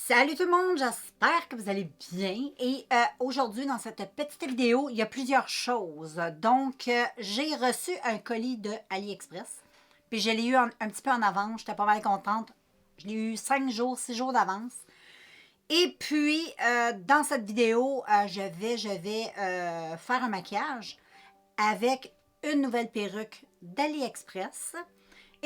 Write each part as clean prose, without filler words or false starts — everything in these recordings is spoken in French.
Salut tout le monde, j'espère que vous allez bien. Et aujourd'hui, dans cette petite vidéo, il y a plusieurs choses. Donc, j'ai reçu un colis de AliExpress. Puis je l'ai eu un petit peu en avance, j'étais pas mal contente. Je l'ai eu 5 jours, 6 jours d'avance. Et puis, dans cette vidéo, je vais faire un maquillage avec une nouvelle perruque d'AliExpress.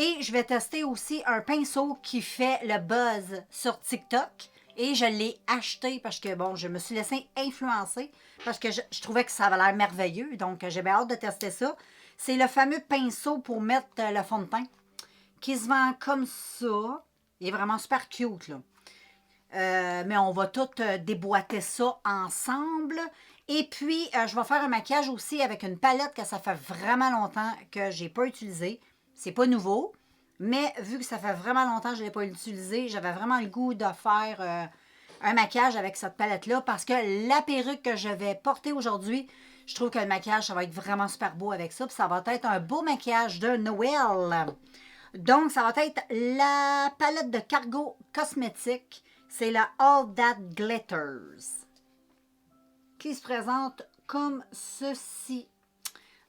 Et je vais tester aussi un pinceau qui fait le buzz sur TikTok. Et je l'ai acheté parce que, bon, je me suis laissée influencer parce que je trouvais que ça avait l'air merveilleux. Donc, j'ai bien hâte de tester ça. C'est le fameux pinceau pour mettre le fond de teint qui se vend comme ça. Il est vraiment super cute, là. Mais on va tout déboîter ça ensemble. Et puis, je vais faire un maquillage aussi avec une palette que ça fait vraiment longtemps que j'ai pas utilisée. C'est pas nouveau, mais vu que ça fait vraiment longtemps que je l'ai pas utilisée, j'avais vraiment le goût de faire un maquillage avec cette palette-là parce que la perruque que je vais porter aujourd'hui, je trouve que le maquillage, ça va être vraiment super beau avec ça. Puis ça va être un beau maquillage de Noël. Donc, ça va être la palette de Cargo Cosmétiques. C'est la All That Glitters qui se présente comme ceci.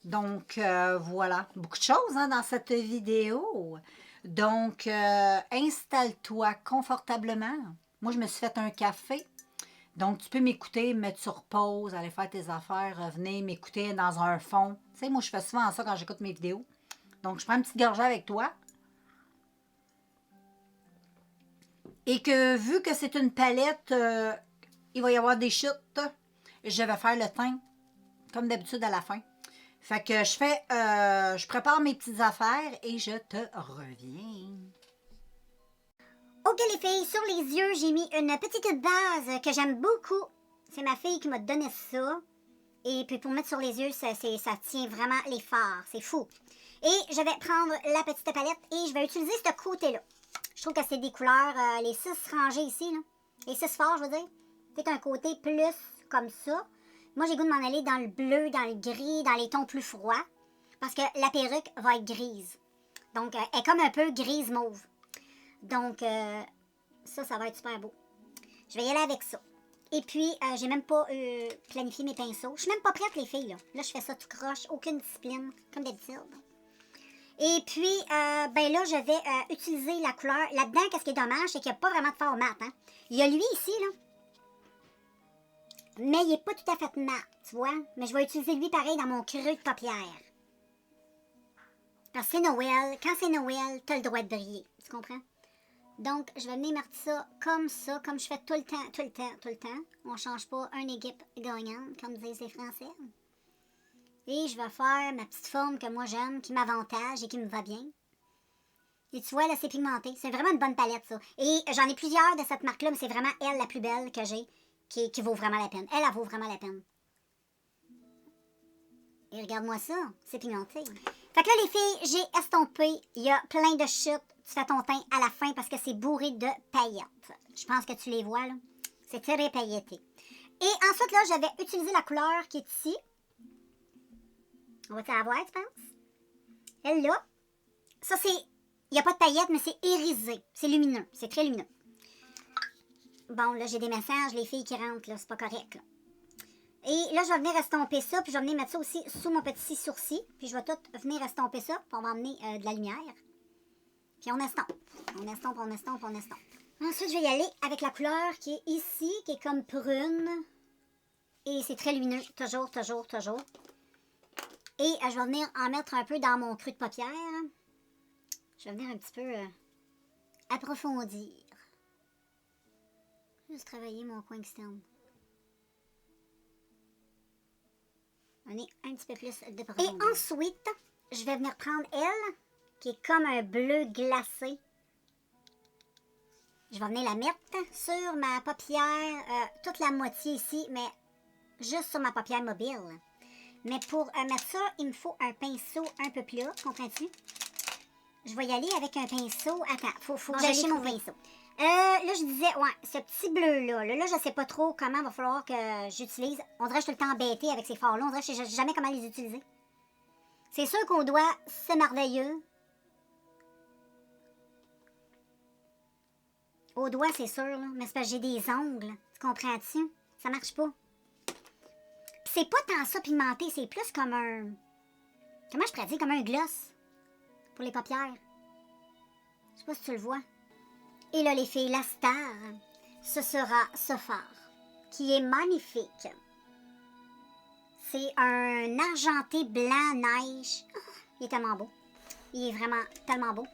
Donc, voilà. Beaucoup de choses dans cette vidéo. Donc, installe-toi confortablement. Moi, je me suis fait un café. Donc, tu peux m'écouter, me mettre sur pause, aller faire tes affaires, revenir m'écouter dans un fond. Tu sais, moi, je fais souvent ça quand j'écoute mes vidéos. Donc, je prends une petite gorgée avec toi. Et que vu que c'est une palette, il va y avoir des chutes. Je vais faire le teint, comme d'habitude à la fin. Fait que je prépare mes petites affaires et je te reviens. Ok les filles, sur les yeux, j'ai mis une petite base que j'aime beaucoup. C'est ma fille qui m'a donné ça. Et puis pour mettre sur les yeux, ça tient vraiment les fards. C'est fou. Et je vais prendre la petite palette et je vais utiliser ce côté-là. Je trouve que c'est des couleurs, les 6 rangées ici, là. Les 6 fards, je veux dire. C'est un côté plus comme ça. Moi, j'ai goût de m'en aller dans le bleu, dans le gris, dans les tons plus froids. Parce que la perruque va être grise. Donc, elle est comme un peu grise mauve. Donc, ça va être super beau. Je vais y aller avec ça. Et puis, j'ai même pas planifié mes pinceaux. Je suis même pas prête, les filles, là. Là, je fais ça tout croche, aucune discipline, comme d'habitude. Et puis, ben là, je vais utiliser la couleur. Là-dedans, qu'est-ce qui est dommage, c'est qu'il n'y a pas vraiment de fard mat, hein. Il y a lui ici, là. Mais il n'est pas tout à fait mat, tu vois. Mais je vais utiliser lui pareil dans mon creux de paupière. Parce que c'est Noël. Quand c'est Noël, t'as le droit de briller. Tu comprends? Donc, je vais venir mettre ça, comme je fais tout le temps. On ne change pas une équipe gagnante, comme disent les Français. Et je vais faire ma petite forme que moi j'aime, qui m'avantage et qui me va bien. Et tu vois, là, c'est pigmenté. C'est vraiment une bonne palette, ça. Et j'en ai plusieurs de cette marque-là, mais c'est vraiment elle, la plus belle que j'ai, qui vaut vraiment la peine. Elle vaut vraiment la peine. Et regarde-moi ça, c'est pigmenté. Fait que là, les filles, j'ai estompé. Il y a plein de chutes. Tu fais ton teint à la fin parce que c'est bourré de paillettes. Je pense que tu les vois, là. C'est très pailleté. Et ensuite, là, je vais utiliser la couleur qui est ici. On va-tu la voir, tu penses? Elle, là. Ça, c'est... Il n'y a pas de paillettes, mais c'est irisé. C'est lumineux. C'est très lumineux. Bon, là, j'ai des messages, les filles qui rentrent, là. C'est pas correct, là. Et là, je vais venir estomper ça, puis je vais venir mettre ça aussi sous mon petit sourcil. Puis je vais tout venir estomper ça, puis on va emmener de la lumière. Puis on estompe. On estompe. Ensuite, je vais y aller avec la couleur qui est ici, qui est comme prune. Et c'est très lumineux, toujours. Et je vais venir en mettre un peu dans mon creux de paupière. Je vais venir un petit peu approfondir. Juste travailler mon coin externe. On est un petit peu plus de profondeur. Et ensuite, je vais venir prendre elle, qui est comme un bleu glacé. Je vais venir la mettre sur ma paupière, toute la moitié ici, mais juste sur ma paupière mobile. Mais pour mettre ça, il me faut un pinceau un peu plus haut, comprends-tu? Je vais y aller avec un pinceau. Attends, faut que j'achète mon pinceau. Là, je disais, ouais, ce petit bleu-là, là, je sais pas trop comment il va falloir que j'utilise. On dirait que je suis tout le temps embêtée avec ces fards-là. On dirait que je sais jamais comment les utiliser. C'est sûr qu'on doit, c'est merveilleux, Au doigt, c'est sûr, là. Mais c'est parce que j'ai des ongles. Tu comprends-tu? Ça marche pas. Puis c'est pas tant ça pigmenté, c'est plus comme un... Comment je pourrais dire? Comme un gloss. Pour les paupières. Je sais pas si tu le vois. Et là, les filles, la star, ce sera ce fard, qui est magnifique. C'est un argenté blanc neige. Oh, il est tellement beau. Il est vraiment tellement beau.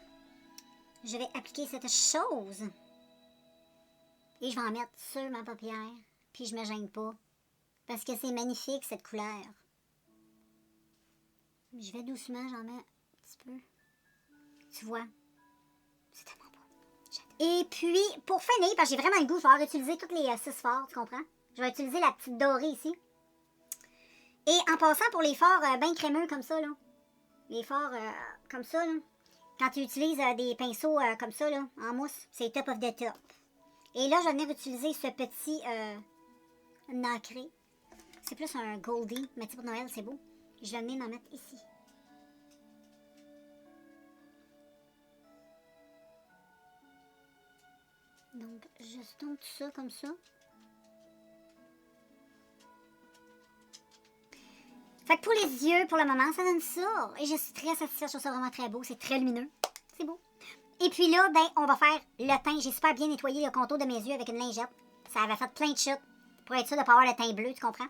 Je vais appliquer cette chose. Et je vais en mettre sur ma paupière. Puis je me gêne pas. Parce que c'est magnifique, cette couleur. Je vais doucement, j'en mets un petit peu. Tu vois? C'est tellement beau. Et puis, pour finir, parce que j'ai vraiment le goût, je vais réutiliser toutes les 6 fards, tu comprends? Je vais utiliser la petite dorée ici. Et en passant pour les fards bien crémeux comme ça, là. Les fards comme ça, là. Quand tu utilises des pinceaux comme ça, là, en mousse, c'est top of the top. Et là, je vais venir utiliser ce petit nacré. C'est plus un goldie, mais pour Noël, c'est beau. Je vais venir m'en mettre ici. Donc, je tombe tout ça comme ça. Fait que pour les yeux, pour le moment, ça donne ça. Et je suis très satisfaite, je trouve ça vraiment très beau. C'est très lumineux. C'est beau. Et puis là, ben, on va faire le teint. J'ai super bien nettoyé le contour de mes yeux avec une lingette. Ça avait fait plein de chutes pour être sûr de ne pas avoir le teint bleu, tu comprends?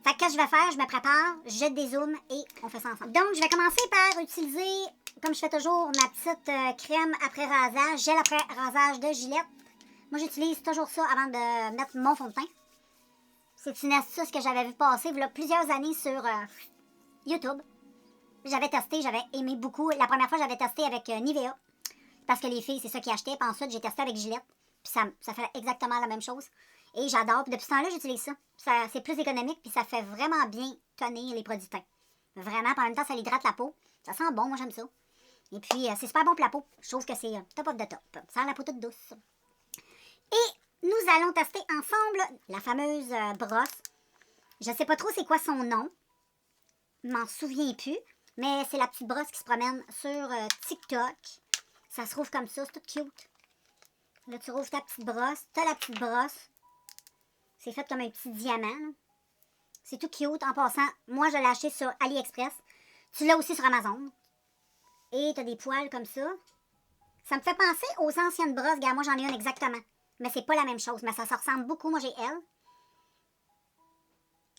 Fait que qu'est-ce que je vais faire? Je me prépare, je dézoome et on fait ça ensemble. Donc, je vais commencer par utiliser, comme je fais toujours, ma petite crème après rasage, gel après rasage de Gillette. Moi, j'utilise toujours ça avant de mettre mon fond de teint. C'est une astuce que j'avais vu passer il y a plusieurs années sur YouTube. J'avais testé, j'avais aimé beaucoup. La première fois, j'avais testé avec Nivea. Parce que les filles, c'est ça qu'ils achetaient. Puis ensuite, j'ai testé avec Gillette. Puis ça fait exactement la même chose. Et j'adore. Depuis ce temps-là, j'utilise ça. C'est plus économique. Puis ça fait vraiment bien tenir les produits teint. Vraiment. Puis en même temps, ça hydrate la peau. Ça sent bon. Moi, j'aime ça. Et puis, c'est super bon pour la peau. Je trouve que c'est top of the top. Sans la peau toute douce. Et nous allons tester ensemble la fameuse brosse. Je sais pas trop c'est quoi son nom. Je m'en souviens plus. Mais c'est la petite brosse qui se promène sur TikTok. Ça se trouve comme ça, c'est tout cute. Là, tu rouvres ta petite brosse. T'as la petite brosse. C'est fait comme un petit diamant. C'est tout cute. En passant, moi, je l'ai acheté sur AliExpress. Tu l'as aussi sur Amazon. Et t'as des poils comme ça. Ça me fait penser aux anciennes brosses. Regarde, moi, j'en ai une exactement. Mais c'est pas la même chose. Mais ça se ressemble beaucoup. Moi, j'ai elle.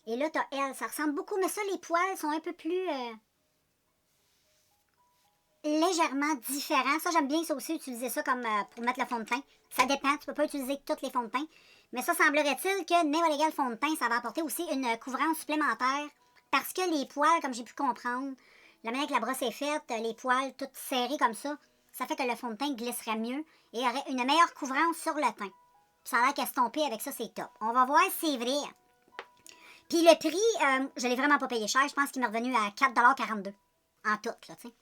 Et là, t'as elle. Ça ressemble beaucoup. Mais ça, les poils sont un peu plus... légèrement différent. Ça, j'aime bien ça aussi, utiliser ça comme pour mettre le fond de teint. Ça dépend, tu peux pas utiliser tous les fonds de teint. Mais ça, semblerait-il que n'importe quel fond de teint, ça va apporter aussi une couvrance supplémentaire. Parce que les poils, comme j'ai pu comprendre, la manière que la brosse est faite, les poils toutes serrés comme ça fait que le fond de teint glisserait mieux et aurait une meilleure couvrance sur le teint. Puis ça a l'air qu'estomper avec ça, c'est top. On va voir si c'est vrai. Puis le prix, je l'ai vraiment pas payé cher. Je pense qu'il m'est revenu à 4,42$ en tout, là, tu sais.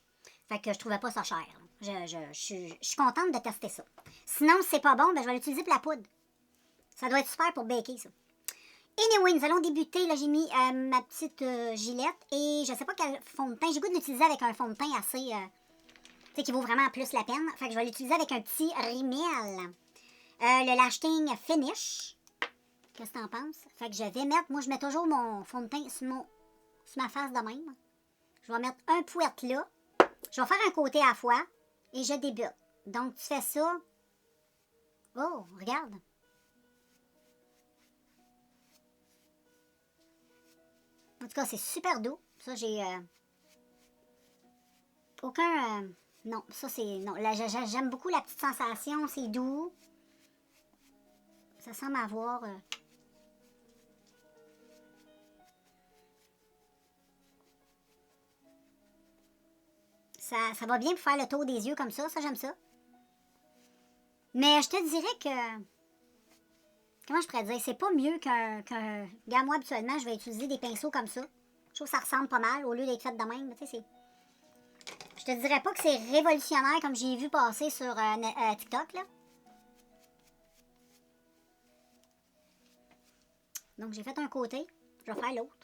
Fait que je trouvais pas ça cher. Je suis contente de tester ça. Sinon, si c'est pas bon, ben, je vais l'utiliser pour la poudre. Ça doit être super pour baker, ça. Anyway, nous allons débuter. Là, j'ai mis ma petite Gillette. Et je sais pas quel fond de teint. J'ai goût de l'utiliser avec un fond de teint assez... tu sais, qui vaut vraiment plus la peine. Fait que je vais l'utiliser avec un petit Rimmel. Le Lasting Finish. Qu'est-ce que t'en penses? Fait que je vais mettre... Moi, je mets toujours mon fond de teint sur ma face de même. Je vais mettre un pouette là. Je vais faire un côté à la fois et je débute. Donc, tu fais ça. Oh, regarde. En tout cas, c'est super doux. Ça, j'ai aucun... non, ça, c'est... Non, là, j'aime beaucoup la petite sensation. C'est doux. Ça semble avoir... Ça va bien pour faire le tour des yeux comme ça. Ça, j'aime ça. Mais je te dirais que... Comment je pourrais dire? C'est pas mieux qu'un... Regarde, moi, habituellement, je vais utiliser des pinceaux comme ça. Je trouve que ça ressemble pas mal au lieu d'être fait de même. Tu sais, c'est... Je te dirais pas que c'est révolutionnaire comme j'ai vu passer sur TikTok, là. Donc, j'ai fait un côté. Je vais faire l'autre.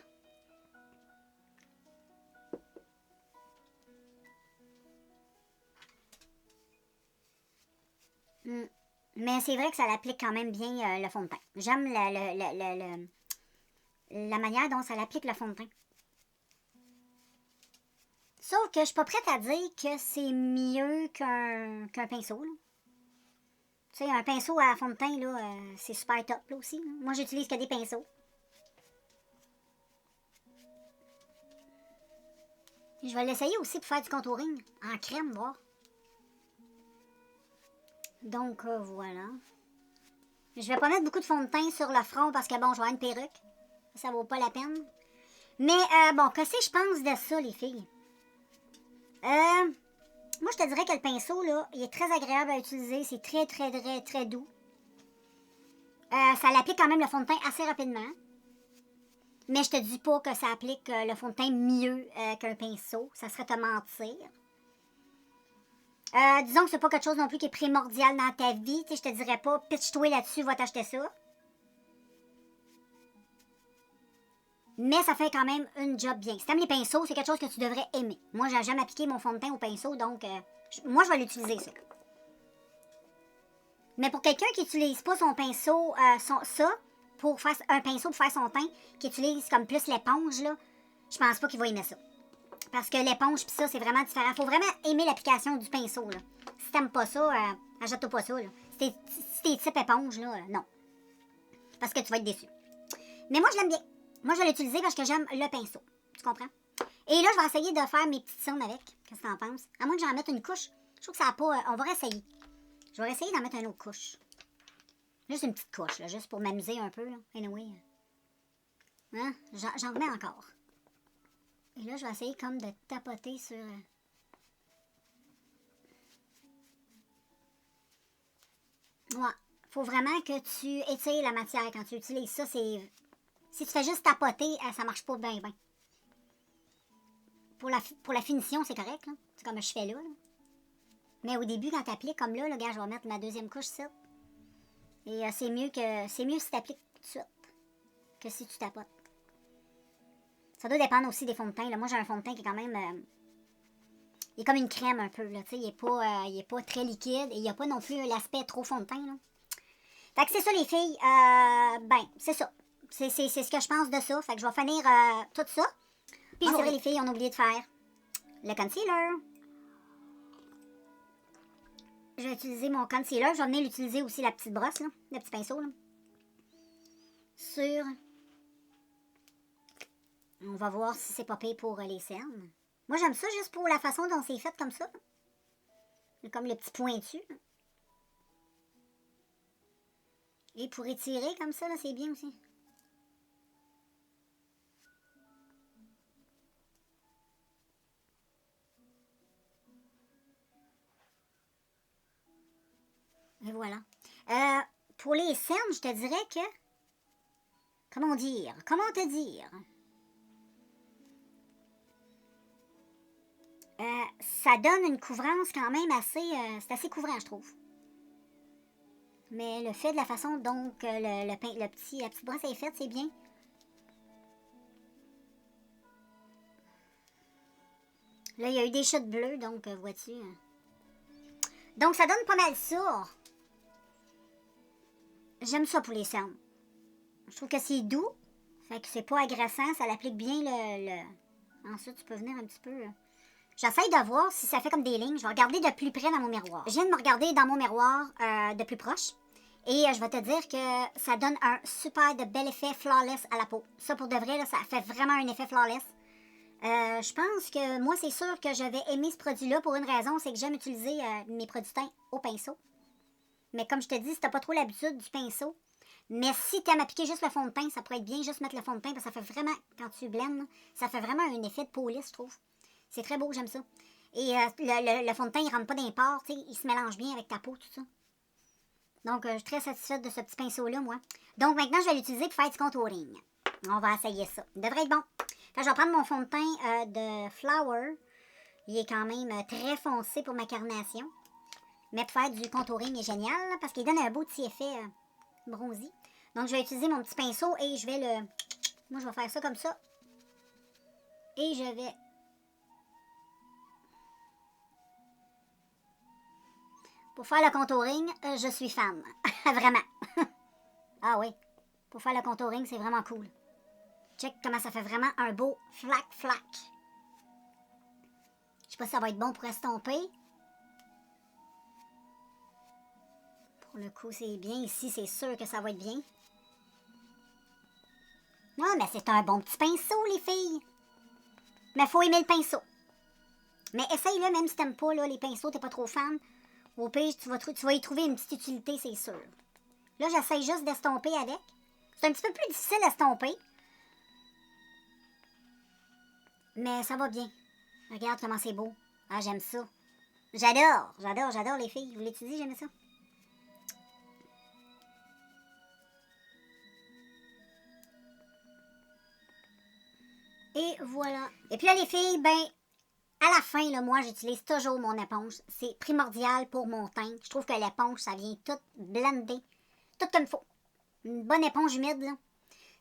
Mais Mais c'est vrai que ça l'applique quand même bien le fond de teint. J'aime la manière dont ça l'applique le fond de teint. Sauf que je suis pas prête à dire que c'est mieux qu'un pinceau. Là. Tu sais, un pinceau à fond de teint, là, c'est super top là, aussi. Là. Moi, j'utilise que des pinceaux. Je vais l'essayer aussi pour faire du contouring en crème, voir. Donc, voilà. Je vais pas mettre beaucoup de fond de teint sur le front parce que, bon, je vais avoir une perruque. Ça vaut pas la peine. Mais, bon, qu'est-ce que je pense de ça, les filles? Moi, je te dirais que le pinceau, là, il est très agréable à utiliser. C'est très, très, très, très doux. Ça l'applique quand même le fond de teint assez rapidement. Mais je te dis pas que ça applique le fond de teint mieux qu'un pinceau. Ça serait te mentir. Disons que c'est pas quelque chose non plus qui est primordial dans ta vie. Je te dirais pas, pitch-toi là-dessus, va t'acheter ça. Mais ça fait quand même une job bien. Si t'aimes les pinceaux, c'est quelque chose que tu devrais aimer. Moi, j'ai jamais appliqué mon fond de teint au pinceau, donc moi, je vais l'utiliser, ça. Mais pour quelqu'un qui utilise pas son pinceau, pour faire un pinceau pour faire son teint, qui utilise comme plus l'éponge, là, je pense pas qu'il va aimer ça. Parce que l'éponge pis ça, c'est vraiment différent. Faut vraiment aimer l'application du pinceau, là. Si t'aimes pas ça, achète-toi pas ça, là. Si t'es type éponge, là, non. Parce que tu vas être déçu. Mais moi, je l'aime bien. Moi, je vais l'utiliser parce que j'aime le pinceau. Tu comprends? Et là, je vais essayer de faire mes petites cernes avec. Qu'est-ce que t'en penses? À moins que j'en mette une couche. Je trouve que ça n'a pas... on va réessayer. Je vais essayer d'en mettre une autre couche. Juste une petite couche, là, juste pour m'amuser un peu, là. Anyway. Hein? J'en remets encore. Et là, je vais essayer comme de tapoter sur... Ouais. Faut vraiment que tu étires la matière quand tu utilises ça. C'est... Si tu fais juste tapoter, ça marche pas bien, bien. Pour la finition, c'est correct, là. C'est comme je fais là, là. Mais au début, quand tu appliques comme là, gars, je vais mettre ma deuxième couche ici. Et c'est mieux si tu appliques tout de suite que si tu tapotes. Ça doit dépendre aussi des fonds de teint. Là. Moi, j'ai un fond de teint qui est quand même... il est comme une crème un peu. Là. Il est pas très liquide et il n'y a pas non plus l'aspect trop fond de teint. Là. Fait que c'est ça, les filles. Ben, c'est ça. C'est ce que je pense de ça. Fait que je vais finir tout ça. Puis c'est vrai, les filles, on a oublié de faire le concealer. Je vais utiliser mon concealer. Je vais venir l'utiliser aussi, la petite brosse, là, le petit pinceau. Là. Sur... On va voir si c'est pas pire pour les cernes. Moi, j'aime ça juste pour la façon dont c'est fait comme ça. Comme le petit pointu. Et pour étirer comme ça, là, c'est bien aussi. Et voilà. Pour les cernes, je te dirais que... Comment dire? Comment te dire? Ça donne une couvrance quand même assez... c'est assez couvrant, je trouve. Mais le fait de la façon dont la petite brosse est faite, c'est bien. Là, il y a eu des chutes bleues, donc vois-tu. Donc, ça donne pas mal ça. J'aime ça pour les cernes. Je trouve que c'est doux. Fait que c'est pas agressant. Ça l'applique bien Ensuite, tu peux venir un petit peu... J'essaye de voir si ça fait comme des lignes. Je vais regarder de plus près dans mon miroir. Je viens de me regarder dans mon miroir de plus proche. Et je vais te dire que ça donne un super de bel effet flawless à la peau. Ça, pour de vrai, là, ça fait vraiment un effet flawless. Je pense que moi, c'est sûr que je vais aimer ce produit-là pour une raison. C'est que j'aime utiliser mes produits teints au pinceau. Mais comme je te dis, si t'as pas trop l'habitude du pinceau, mais si tu aimes appliquer juste le fond de teint, ça pourrait être bien juste mettre le fond de teint parce que ça fait vraiment, quand tu blends, ça fait vraiment un effet de peau lisse, je trouve. C'est très beau, j'aime ça. Et le fond de teint, il rentre pas dans les pores, il se mélange bien avec ta peau, tout ça. Donc, je suis très satisfaite de ce petit pinceau-là, moi. Donc, maintenant, je vais l'utiliser pour faire du contouring. On va essayer ça. Il devrait être bon. Quand je vais prendre mon fond de teint de Flower, il est quand même très foncé pour ma carnation. Mais pour faire du contouring, il est génial, là, parce qu'il donne un beau petit effet bronzy. Donc, je vais utiliser mon petit pinceau et je vais le... Moi, je vais faire ça comme ça. Et je vais... Pour faire le contouring, je suis fan. Vraiment. Ah oui. Pour faire le contouring, c'est vraiment cool. Check comment ça fait vraiment un beau flac-flac. Je sais pas si ça va être bon pour estomper. Pour le coup, c'est bien. Ici, c'est sûr que ça va être bien. Non, mais c'est un bon petit pinceau, les filles. Mais faut aimer le pinceau. Mais essaye-le, même si t'aimes pas là, les pinceaux, t'es pas trop fan. Au pire, tu vas y trouver une petite utilité, c'est sûr. Là, j'essaye juste d'estomper avec. C'est un petit peu plus difficile à estomper. Mais ça va bien. Regarde comment c'est beau. Ah, j'aime ça. J'adore les filles. Vous l'avez dit, j'aime ça. Et voilà. Et puis là, les filles, ben, à la fin, là, moi, j'utilise toujours mon éponge. C'est primordial pour mon teint. Je trouve que l'éponge, ça vient tout blender. Tout comme il faut. Une bonne éponge humide, là.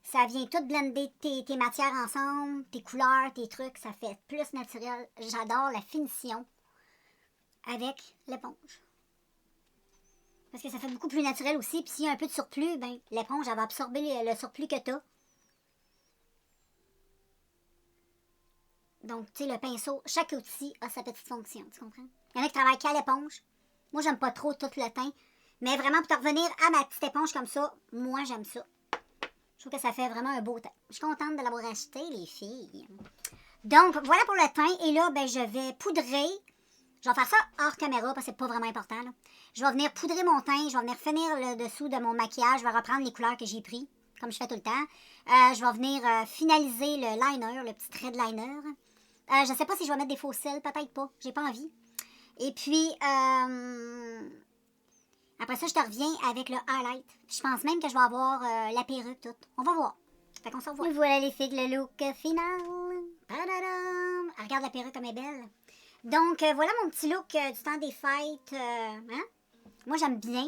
Ça vient tout blender tes matières ensemble, tes couleurs, tes trucs. Ça fait plus naturel. J'adore la finition avec l'éponge. Parce que ça fait beaucoup plus naturel aussi. Puis s'il y a un peu de surplus, ben, l'éponge, elle va absorber le surplus que tu as. Donc, tu sais, le pinceau, chaque outil a sa petite fonction, tu comprends? Il y en a qui travaillent qu'à l'éponge. Moi, j'aime pas trop tout le teint. Mais vraiment, pour te revenir à ma petite éponge comme ça, moi, j'aime ça. Je trouve que ça fait vraiment un beau teint. Je suis contente de l'avoir acheté, les filles. Donc, voilà pour le teint. Et là, ben, je vais poudrer. Je vais faire ça hors caméra parce que c'est pas vraiment important, là. Je vais venir poudrer mon teint. Je vais venir finir le dessous de mon maquillage. Je vais reprendre les couleurs que j'ai pris, comme je fais tout le temps. Je vais venir finaliser le liner, le petit trait de liner. Je ne sais pas si je vais mettre des faux cils, peut-être pas. J'ai pas envie. Et puis, après ça, je te reviens avec le highlight. Je pense même que je vais avoir la perruque toute. On va voir. Fait qu'on se revoit. Et voilà les filles, le look final. Tadadam! Regarde la perruque comme elle est belle. Donc, voilà mon petit look du temps des fêtes. Hein? Moi, j'aime bien.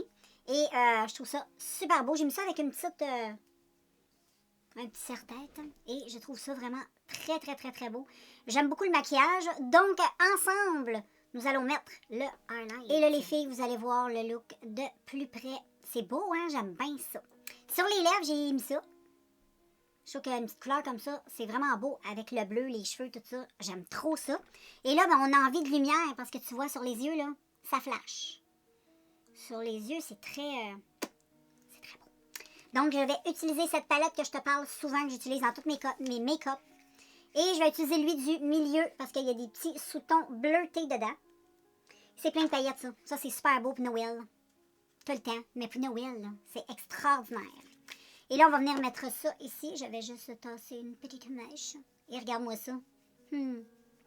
Et je trouve ça super beau. J'ai mis ça avec une petite... un petit serre-tête. Et je trouve ça vraiment très, très, très, très beau. J'aime beaucoup le maquillage. Donc, ensemble, nous allons mettre le highlight. Et là, les filles, vous allez voir le look de plus près. C'est beau, hein? J'aime bien ça. Sur les lèvres, j'ai mis ça. Je trouve qu'une petite couleur comme ça, c'est vraiment beau. Avec le bleu, les cheveux, tout ça. J'aime trop ça. Et là, ben, on a envie de lumière parce que tu vois, sur les yeux, là, ça flash. Sur les yeux, c'est très... c'est très beau. Donc, je vais utiliser cette palette que je te parle souvent, que j'utilise dans toutes mes make-up. Et je vais utiliser lui du milieu parce qu'il y a des petits sous-tons bleutés dedans. C'est plein de paillettes, ça. Ça, c'est super beau pour Noël. Tout le temps. Mais pour Noël, c'est extraordinaire. Et là, on va venir mettre ça ici. Je vais juste tasser une petite mèche. Et regarde-moi ça.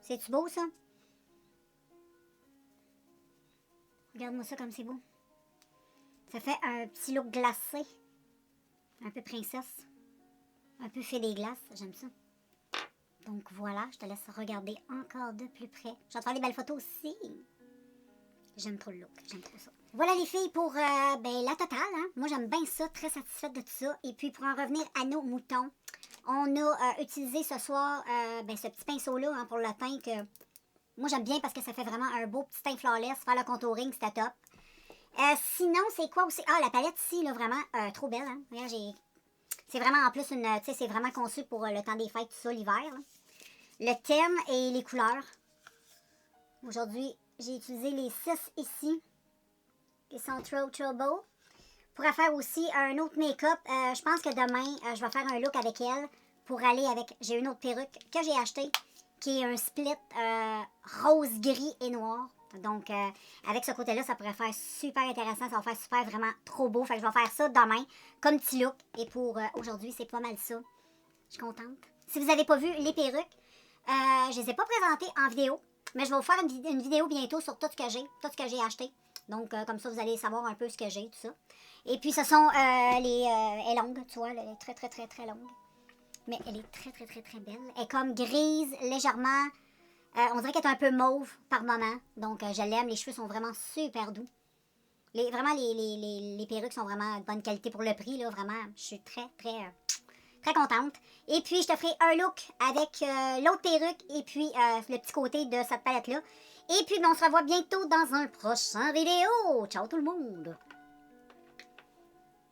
C'est-tu beau, ça? Regarde-moi ça comme c'est beau. Ça fait un petit look glacé. Un peu princesse. Un peu fait des glaces. J'aime ça. Donc voilà, je te laisse regarder encore de plus près. Je vais te faire des belles photos aussi. J'aime trop le look, j'aime trop ça. Voilà les filles pour ben, la totale. Hein? Moi j'aime bien ça, très satisfaite de tout ça. Et puis pour en revenir à nos moutons, on a utilisé ce soir ben, ce petit pinceau-là hein, pour le teint que moi j'aime bien parce que ça fait vraiment un beau petit teint flawless. Faire le contouring, c'était top. Sinon, c'est quoi aussi? Ah, la palette ici, là, vraiment trop belle. Hein? Regarde, c'est vraiment en plus une. Tu sais, c'est vraiment conçu pour le temps des fêtes, tout ça, l'hiver. Le thème et les couleurs. Aujourd'hui, j'ai utilisé les 6 ici. Qui sont trop beaux. Pour faire aussi un autre make-up, je pense que demain, je vais faire un look avec elle. Pour aller avec. J'ai une autre perruque que j'ai achetée. Qui est un split rose, gris et noir. Donc, avec ce côté-là, ça pourrait faire super intéressant. Ça va faire super vraiment trop beau. Fait que je vais faire ça demain comme petit look. Et pour aujourd'hui, c'est pas mal ça. Je suis contente. Si vous n'avez pas vu les perruques, je les ai pas présentées en vidéo. Mais je vais vous faire une vidéo bientôt sur tout ce que j'ai acheté. Donc, comme ça, vous allez savoir un peu ce que j'ai, tout ça. Et puis, ce sont elle est longue, tu vois. Elle est très, très, très, très longue. Mais elle est très, très, très, très belle. Elle est comme grise, légèrement... on dirait qu'elle est un peu mauve par moment. Donc, je l'aime. Les cheveux sont vraiment super doux. Vraiment, les perruques sont vraiment de bonne qualité pour le prix. Là, vraiment, je suis très, très, très contente. Et puis, je te ferai un look avec l'autre perruque et puis le petit côté de cette palette-là. Et puis, on se revoit bientôt dans un prochain vidéo. Ciao tout le monde!